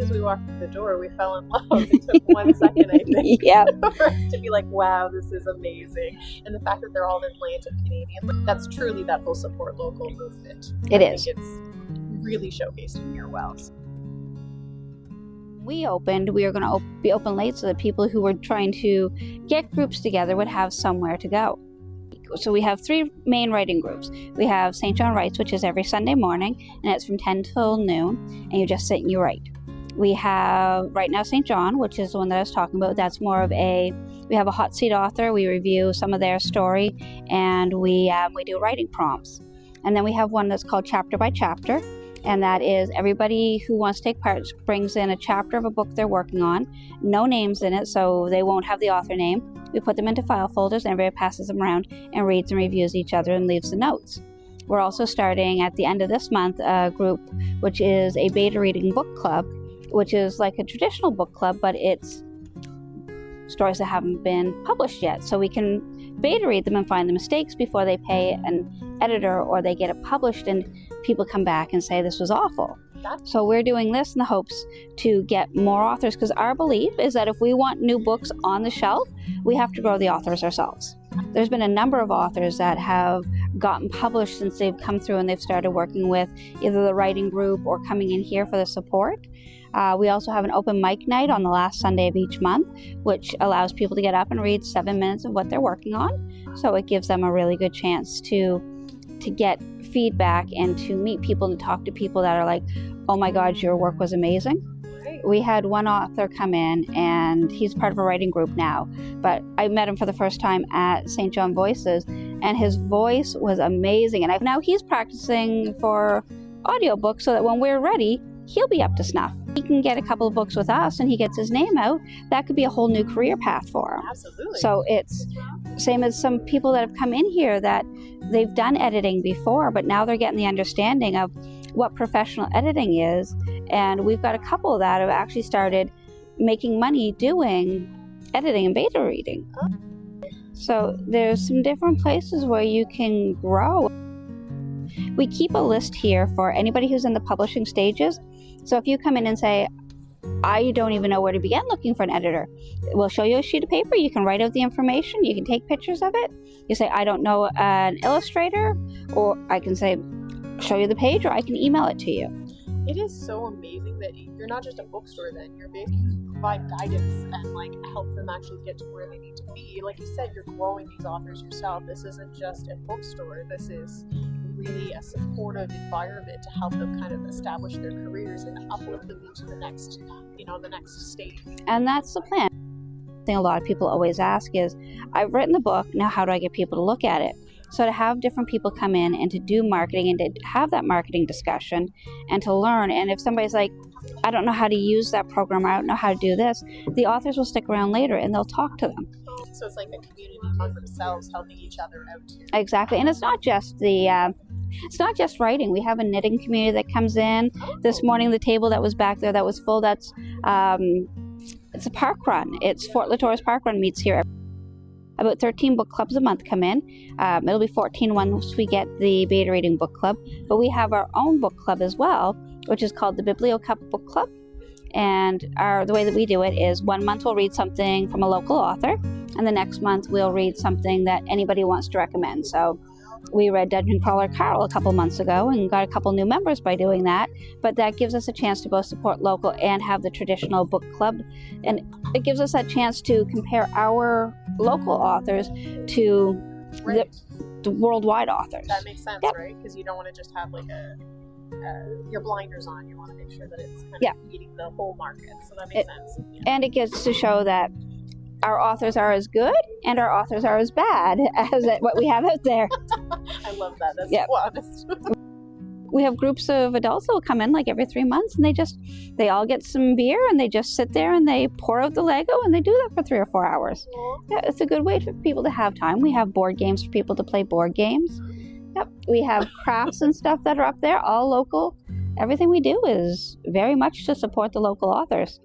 soon as we walked through the door, we fell in love. It took 1 second, I think, Yeah. for us to be like, wow, this is amazing. And the fact that they're all Atlantic Canadian, that's truly that full support local movement. It I is. think it's really showcased in here well. We were going to be open late so that people who were trying to get groups together would have somewhere to go. So we have 3 main writing groups. We have St. John Writes, which is every Sunday morning, and it's from 10 till noon, and you just sit and you write. We have Right Now St. John, which is the one that I was talking about. That's more of we have a hot seat author, we review some of their story, and we do writing prompts. And then we have one that's called Chapter by Chapter, and that is everybody who wants to take part brings in a chapter of a book they're working on, no names in it, so they won't have the author name. We put them into file folders, and everybody passes them around and reads and reviews each other and leaves the notes. We're also starting at the end of this month a group which is a beta reading book club, which is like a traditional book club, but it's stories that haven't been published yet. So we can beta read them and find the mistakes before they pay an editor or they get it published and people come back and say this was awful. So we're doing this in the hopes to get more authors, because our belief is that if we want new books on the shelf, we have to grow the authors ourselves. There's been a number of authors that have gotten published since they've come through and they've started working with either the writing group or coming in here for the support. We also have an open mic night on the last Sunday of each month, which allows people to get up and read 7 minutes of what they're working on. So it gives them a really good chance to get feedback and to meet people and talk to people that are like, oh my God, your work was amazing. We had one author come in, and he's part of a writing group now, but I met him for the first time at St. John Voices, and his voice was amazing. And now he's practicing for audiobooks so that when we're ready, he'll be up to snuff. He can get a couple of books with us and he gets his name out. That could be a whole new career path for him. Absolutely. So it's same as some people that have come in here that they've done editing before, but now they're getting the understanding of what professional editing is. And we've got a couple that have actually started making money doing editing and beta reading. So there's some different places where you can grow. We keep a list here for anybody who's in the publishing stages. So if you come in and say, I don't even know where to begin looking for an editor, we'll show you a sheet of paper. You can write out the information. You can take pictures of it. You say, I don't know an illustrator, or I can say, show you the page, or I can email it to you. It is so amazing that you're not just a bookstore then, you're basically provide guidance and like help them actually get to where they need to be. Like you said, you're growing these authors yourself. This isn't just a bookstore. This is really a supportive environment to help them kind of establish their careers and uplift them into the next, the next stage. And that's the plan. The thing a lot of people always ask is, I've written the book, now how do I get people to look at it? So to have different people come in and to do marketing and to have that marketing discussion and to learn, and if somebody's like, I don't know how to use that program, or I don't know how to do this, the authors will stick around later and they'll talk to them. So it's like a community among themselves helping each other out too. Exactly, and it's not just writing. We have a knitting community that comes in. This morning, the table that was back there that was full, that's it's a park run. It's Fort Latour's Park Run meets here. About 13 book clubs a month come in. It'll be 14 once we get the beta reading book club. But we have our own book club as well, which is called the Write Cup Book Club. And the way that we do it is 1 month we'll read something from a local author, and the next month we'll read something that anybody wants to recommend. So we read Dungeon Crawler Carol a couple months ago and got a couple new members by doing that. But that gives us a chance to both support local and have the traditional book club. And it gives us that chance to compare our local authors to the worldwide authors. That makes sense, Yep. right? Because you don't want to just have like your blinders on. You want to make sure that it's kind of meeting the whole market. So that makes sense. Yeah. And it gets to show that our authors are as good and our authors are as bad as what we have out there. I love that. That's so honest. We have groups of adults that will come in like every 3 months, and they all get some beer and they just sit there and they pour out the Lego and they do that for 3 or 4 hours. Yeah, it's a good way for people to have time. We have board games for people to play board games. Yep. We have crafts and stuff that are up there, all local. Everything we do is very much to support the local authors.